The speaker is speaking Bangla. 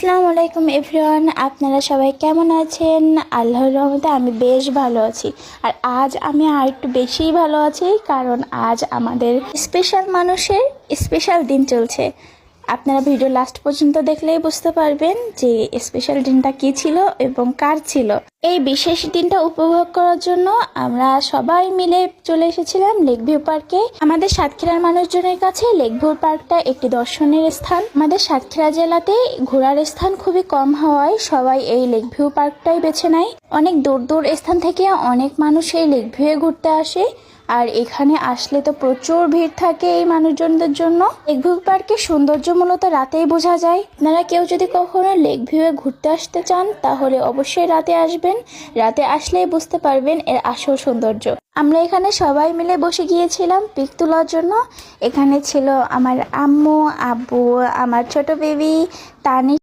আসসালামু আলাইকুম এভরিওয়ান, আপনারা সবাই কেমন আছেন? আল্লাহর রহমতে আমি বেশ ভালো আছি। আর আজ আমি আর একটু বেশিই ভালো আছি, কারণ আজ আমাদের স্পেশাল মানুষের স্পেশাল দিন চলছে। আপনারা ভিডিও লাস্ট পর্যন্ত দেখলেই বুঝতে পারবেন যে স্পেশাল দিনটা কী ছিল এবং কার ছিল। এই বিশেষ দিনটা উপভোগ করার জন্য আমরা সবাই মিলে চলে এসেছিলাম লেক ভিউ পার্কে। আমাদের সাতক্ষীরার মানুষজনের কাছে লেক ভিউ পার্কটা একটি দর্শনের স্থান। আমাদের সাতক্ষীরা জেলাতে ঘোরার স্থান খুবই কম হওয়ায় সবাই এই লেক ভিউ পার্কটাই বেছে নেয়। অনেক দূর দূর স্থান থেকে অনেক মানুষ এই লেক ভিউয়ে ঘুরতে আসে, আর এখানে আসলে তো প্রচুর ভিড় থাকে এই মানুষজনদের জন্য। লেক ভিউ পার্কের সৌন্দর্য মূলত রাতেই বোঝা যায়। আপনারা কেউ যদি কখনো লেক ভিউয়ে ঘুরতে আসতে চান তাহলে অবশ্যই রাতে আসবেন। রাতে আসলেই বুঝতে পারবেন এর আসল সৌন্দর্য। আমরা এখানে সবাই মিলে বসে গিয়েছিলাম পিক তোলার জন্য। এখানে ছিল আমার আম্মু, আব্বু, আমার ছোট বেবি তানি,